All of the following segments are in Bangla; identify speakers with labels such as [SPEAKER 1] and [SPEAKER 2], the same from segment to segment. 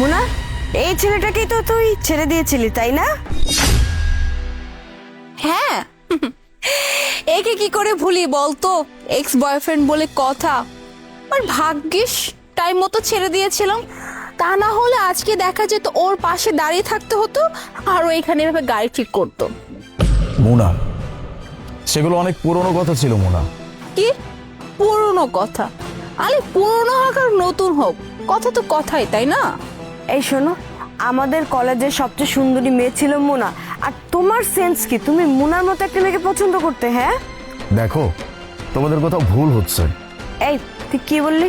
[SPEAKER 1] মুনা, এই ছেলেটাকেই তো তুই ছেড়ে দিয়েছিলি তাই না?
[SPEAKER 2] হ্যাঁ, একে কি করে ভুলি বলতো? এক্স বয়ফ্রেন্ড বলে কথা। আর ভাগ্যিস টাইম মতো ছেড়ে দিয়েছিলাম, তা না হলে আজকে দেখা যেত ওর পাশে দাঁড়িয়ে থাকতে হতো আর ও এখানে এভাবে গাড়ি ঠিক করতো।
[SPEAKER 3] মুনা, সেগুলো অনেক পুরনো কথা ছিল মুনা।
[SPEAKER 2] কি পুরনো কথা? আরে পুরনো হোক আর নতুন হোক, কথা তো কথাই, তাই না?
[SPEAKER 1] এই শোনো, আমাদের কলেজের সবচেয়ে সুন্দরী মেয়ে ছিল মুনা, আর তোমার সেন্স কি তুমি মুনার মতো একটা মেয়েকে পছন্দ করতে? হ্যাঁ
[SPEAKER 3] দেখো, তোমাদের কোথাও ভুল হচ্ছে।
[SPEAKER 1] এই তুই কি বললি?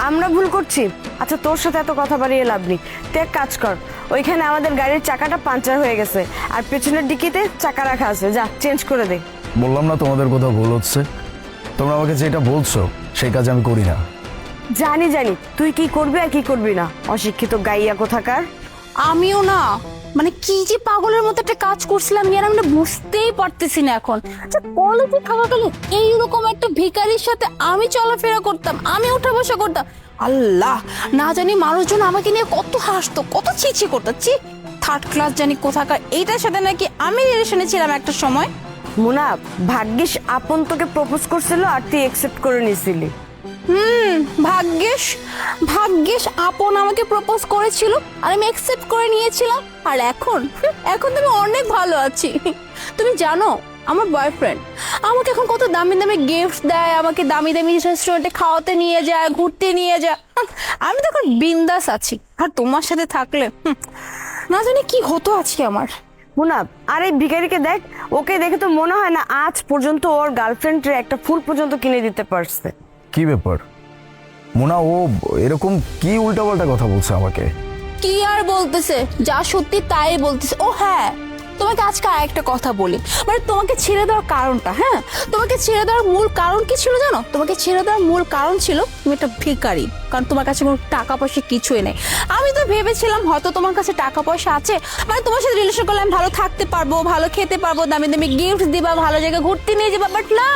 [SPEAKER 1] আমরা ভুল করছি? আচ্ছা, তোর সাথে এত কথা বাড়িয়ে লাভ নেই। তুই এক কাজ কর, ওইখানে আমাদের গাড়ির চাকাটা পাঞ্চার হয়ে গেছে আর পেছনের ডিকিতে চাকা রাখা আছে, যা চেঞ্জ করে দে।
[SPEAKER 3] বললাম না তোমাদের কোথাও ভুল হচ্ছে। তোমরা আমাকে যেটা বলছো সেই কাজ আমি করি না।
[SPEAKER 1] জানি জানি তুই কি করবি আর কি করবি না, অশিক্ষিত গাইয়া কোথাকার।
[SPEAKER 2] আমিও না, মানে কি যে পাগলের মতো একটা কাজ করছিলাম ইয়ার, আমি না বুঝতেই পারতেছি না এখন। আচ্ছা, কলেজে থাকাকালীন এইরকম একটা ভিখারির সাথে আমি চলাফেরা করতাম, আমি ওঠা বসা করতাম, আল্লাহ না জানি মানুষজন আমাকে নিয়ে কত হাসতো, কত ছিছি করতো। ছি, থার্ড ক্লাস জানি কোথাকার, এইটার সাথে নাকি আমি রিলেশনে ছিলাম একটা সময়।
[SPEAKER 1] মুনা, ভাগ্যিস আপন তোকে প্রপোজ করছিল আর তুই অ্যাকসেপ্ট করে নিছিলি।
[SPEAKER 2] ভাগ্যিস ভাগ্যিস আপন আমাকে প্রপোজ করেছিল আর আমি অ্যাকসেপ্ট করে নিয়েছিলাম। আর এখন এখন তো আমি অনেক ভালো আছি। তুমি জানো আমার বয়ফ্রেন্ড আমাকে এখন কত দামি দামি গিফট দেয়, আমাকে দামি দামি রেস্টুরেন্টে খাওয়াতে নিয়ে যায়, ঘুরতে নিয়ে যায়। আমি তো এখন বিন্দাস আছি, আর তোমার সাথে থাকলে না জানি কি হতো আজকে আমার।
[SPEAKER 1] মুনা, আর এই ভিখারিকে দেখ, ওকে দেখে তো মনে হয় না আজ পর্যন্ত ওর গার্লফ্রেন্ডের একটা ফুল পর্যন্ত কিনে দিতে পারছে।
[SPEAKER 3] কি ব্যাপার মুনা, ও এরকম কি উল্টাপাল্টা কথা বলছে আমাকে?
[SPEAKER 2] কি আর বলতেছে, যা সত্যি তাই বলতেছে। ও হ্যাঁ, তোমাকে আজকে আরেকটা কথা বলি, মানে তোমাকে ছেড়ে দেওয়ার কারণটা। হ্যাঁ, তোমাকে ছেড়ে দেওয়ার মূল কারণ কি ছিল জানো? তোমাকে ছেড়ে দেওয়ার মূল কারণ ছিল তুমি একটা ভিখারি, কারণ তোমার কাছে কোনো টাকা পয়সা কিছুই নেই। আমি তো ভেবেছিলাম হয়তো তোমার কাছে টাকা পয়সা আছে, মানে তোমার সাথে রিলেশন করলে আমি ভালো থাকতে পারবো, ভালো খেতে পারবো, দামি দামি গিফট দিবা, ভালো জায়গায় ঘুরতে নিয়ে যাবা। বাট না,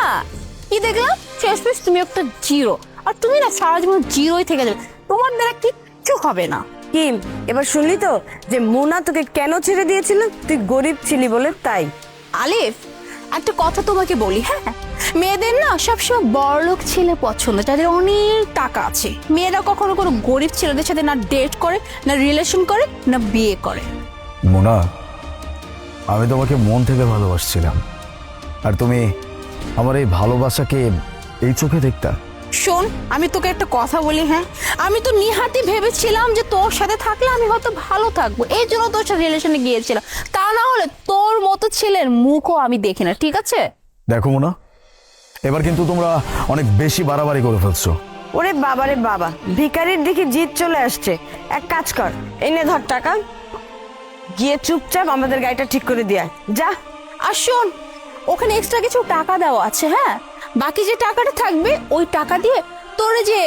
[SPEAKER 2] কি দেখলাম শেষমেশ তুমি একটা জিরো, আর তুমি না সারা জীবন জিরোই থেকে যাবে, তোমার দ্বারা কিচ্ছু হবে না।
[SPEAKER 1] কি এবার শুনলি তো যে মুনা তোকে কেন ছেড়ে দিয়েছিল? তুই গরিব ছিলি বলে তাই।
[SPEAKER 2] আলিফ, একটা কথা তোমাকে বলি, হ্যাঁ, মেয়েদের না সবসময় বড়লোক ছেলে পছন্দ, যাদের অনেক টাকা আছে। মেয়েরা কখনো কোনো গরিব ছেলেদের সাথে না ডেট করে, না রিলেশন করে, না বিয়ে করে।
[SPEAKER 3] মুনা, আমি তোমাকে মন থেকে ভালোবাসছিলাম, আর তুমি আমার এই ভালোবাসাকে এই চোখে দেখতা।
[SPEAKER 2] শোন, আমি তোকে একটা কথা বলি, হ্যাঁ, আমি তো নিহাতি ভেবেছিলাম যে তোর সাথে থাকলে আমি হয়তো ভালো থাকবো, এই জন্য তোর সাথে রিলেশনে গিয়েছিলাম। তা না হলে তোর মতো ছেলের মুখও আমি দেখি না, ঠিক আছে?
[SPEAKER 3] দেখো মুনা, এবার কিন্তু তোমরা অনেক বেশি বাড়াবাড়ি করে ফেলছো।
[SPEAKER 1] ওরে বাবারে বাবা, ভিখারির দিকে জিদ চলে আসছে। এক কাজ কর, এনে ধর টাকা, গিয়ে চুপচাপ আমাদের গাড়িটা ঠিক করে দিয়ে আয়, যা।
[SPEAKER 2] আর শোন, ওখানে এক্সট্রা কিছু টাকা দেওয়া আছে, হ্যাঁ, বাকি যে টাকাটা থাকবে ওই টাকা দিয়ে তোর যে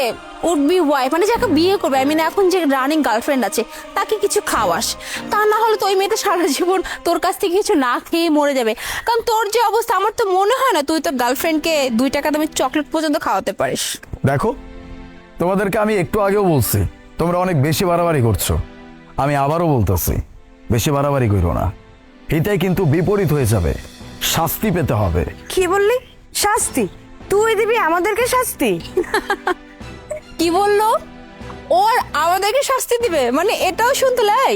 [SPEAKER 2] উড বি ওয়াইফ, মানে যাকে বিয়ে করবে, আমি না এখন যে রানিং গার্লফ্রেন্ড আছে, তাকে কিছু খাওয়াস। তা না হলে তো ওই মেয়েটা সারা জীবন তোর কাছ থেকে কিছু না খেয়ে মরে যাবে। কারণ তোর যে অবস্থা, আমার তো মনে হয় না তুই তোর গার্লফ্রেন্ডকে 2 টাকা দামের চকলেট পর্যন্ত খাওয়াতে পারিস।
[SPEAKER 3] দেখো, তোমাদেরকে আমি একটু আগেও বলছি তোমরা অনেক বেশি বাড়াবাড়ি করছো। আমি আবারও বলতেছি, বেশি বাড়াবাড়ি করো না, এটাই কিন্তু বিপরীত হয়ে যাবে, শাস্তি পেতে হবে।
[SPEAKER 1] কি বললি? শাস্তি? তুই দিবি আমাদেরকে শাস্তি?
[SPEAKER 2] কি বললো? ওর আমাদেরকে শাস্তি দিবে মানে এটাও শুনতে লাই?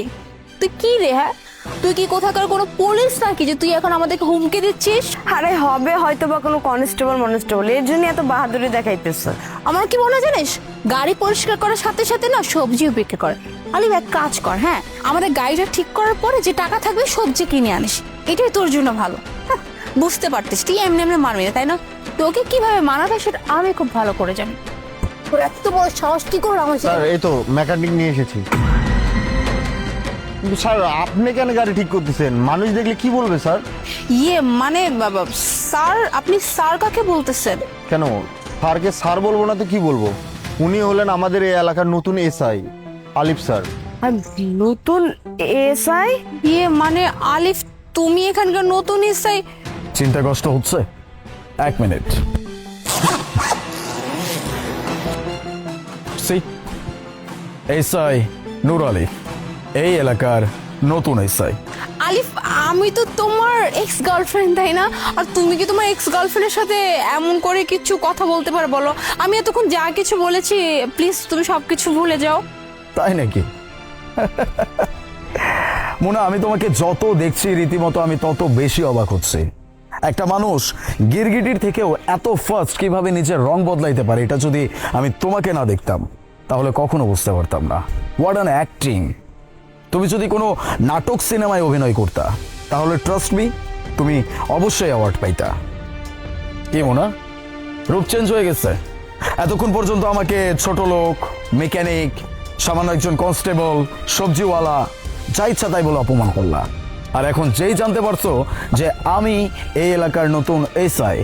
[SPEAKER 2] তুই কি রে, হ্যাঁ, তুই কি কোথাকার কোনো পুলিশ নাকি যে তুই এখন আমাদেরকে হুমকি দিচ্ছিস?
[SPEAKER 1] আরে হবে হয়তো বা কোনো কনস্টেবল মনস্টেবল, এর জন্য এত বাহাদুরি দেখাইতেছে।
[SPEAKER 2] আমার কি মনে হয় জানিস, গাড়ি পরিষ্কার করার সাথে সাথে না সবজিও বিক্রি করে। আলিফ, এক কাজ কর, হ্যাঁ, আমাদের গাড়িটা ঠিক করার পরে যে টাকা থাকবে সবজি কিনে আনিস, এটাই তোর জন্য ভালো। বুঝতে পারতিস, তুই এমনি এমনি মানবি না, তাই না? তোকে কিভাবে মানাবে সেটা আমি খুব ভালো করে জানি। তোর এত বড় সাহস কি করে আমার
[SPEAKER 4] স্যার, এই তো মেকানিক নিয়ে এসেছি। কিন্তু স্যার, আপনি কেন গাড়ি ঠিক করতেছেন? মানুষ দেখলে কি বলবে স্যার?
[SPEAKER 2] ইয়ে মানে বাবা, স্যার, আপনি স্যার কাকে বলতেছেন?
[SPEAKER 4] কেন স্যারকে স্যার বলবো না তো কি বলবো? উনি হলেন আমাদের এই এলাকার নতুন এসআই আলিফ স্যার।
[SPEAKER 1] আর নতুন এসআই?
[SPEAKER 2] ইয়ে মানে আলিফ, তুমি এখানকার নতুন এসআই?
[SPEAKER 3] চিন্তা কষ্ট হচ্ছে? 1 মিনিট। এসআই নূর আলী। এই এলাকার নতুন এসআই।
[SPEAKER 2] আলিফ, আমি তো তোমার এক্স গার্লফ্রেন্ড, তাই না? আর তুমি কি তোমার এক্স গার্লফ্রেন্ডের সাথে এমন করে কিছু কথা বলতে পারো? বলো, আমি এতক্ষণ যা কিছু বলেছি প্লিজ তুমি সবকিছু ভুলে যাও।
[SPEAKER 3] তাই নাকি? মোনা, আমি তোমাকে যত দেখছি রীতিমতো আমি তত বেশি অবাক হচ্ছি। একটা মানুষ গিরগিটির থেকেও এত ফাস্ট কিভাবে নিজের রং বদলাইতে পারে, এটা যদি আমি তোমাকে না দেখতাম তাহলে কখনো বুঝতে পারতাম না। What an acting! তুমি যদি কোনো নাটক সিনেমায় অভিনয় করতা তাহলে ট্রাস্ট মি, তুমি অবশ্যই অ্যাওয়ার্ড পাইতা। কি মোনা, রূপ চেঞ্জ হয়ে গেছে? এতক্ষণ পর্যন্ত আমাকে ছোট লোক, মেকানিক, সামান্য একজন কনস্টেবল, সবজিওয়ালা, যা ইচ্ছা তাই বলে অপমান করলা। আর এখন যেই জানতে পারছো যে আমি এই এলাকার নতুন এসআই,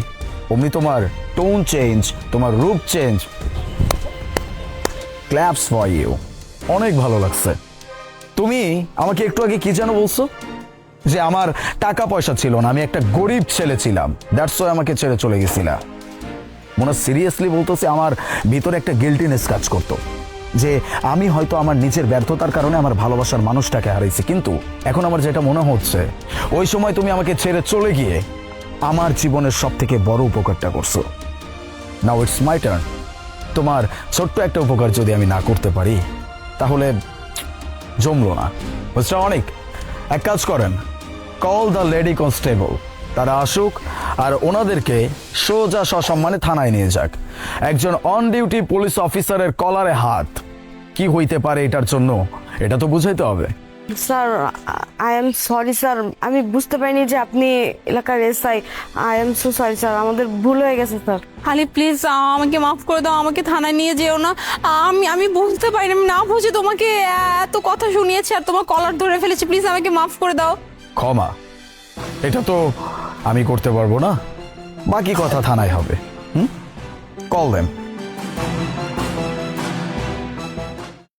[SPEAKER 3] অমনি তোমার টোন চেঞ্জ, তোমার রূপ চেঞ্জ। Claps for you. অনেক ভালো লাগছে। তুমি আমাকে একটু আগে কি যেন বলছো? যে আমার টাকা পয়সা ছিল না, আমি একটা গরিব ছেলে ছিলাম, দ্যাটস ওয়াই আমাকে ছেড়ে চলে গেছিলা। মনে সিরিয়াসলি বলতেছে, আমার ভিতরে একটা গিল্টিনেস কাজ করতো যে আমি হয়তো আমার নিজের ব্যর্থতার কারণে আমার ভালোবাসার মানুষটাকে হারাইছি। কিন্তু এখন আমার যেটা মনে হচ্ছে, ওই সময় তুমি আমাকে ছেড়ে চলে গিয়ে আমার জীবনের সব থেকে বড় উপকারটা করছো। Now it's my turn. তোমার ছোট্ট একটা উপকার যদি আমি না করতে পারি তাহলে জমলো না, বুঝছো? অনেক এক কাজ করেন, কল দ্য লেডি কনস্টেবল, তারা আসুক আর ওনাদেরকে সোজা সসম্মানে থানায় নিয়ে যাক। একজন অন ডিউটি পুলিশ অফিসারের কলারে হাত কি হইতে পারে এটার জন্য এটা তো বুঝাইতে হবে।
[SPEAKER 1] Sir, I am sorry sir, আমি বুঝতে পারিনি যে আপনি এলাকার SI. I am so sorry sir, আমাদের ভুল হয়ে গেছে স্যার।
[SPEAKER 2] আলিফ প্লিজ আমাকে মাফ করে দাও, আমাকে থানায় নিয়ে যেও না। আমি বুঝতে পারিনি, আমি না বুঝে তোমাকে এত কথা শুনিয়েছি আর তোমার কলার ধরে ফেলেছি। প্লিজ আমাকে মাফ করে দাও।
[SPEAKER 3] ক্ষমা, এটা তো আমি করতে পারবো না, বাকি কথা থানায় হবে। Call them.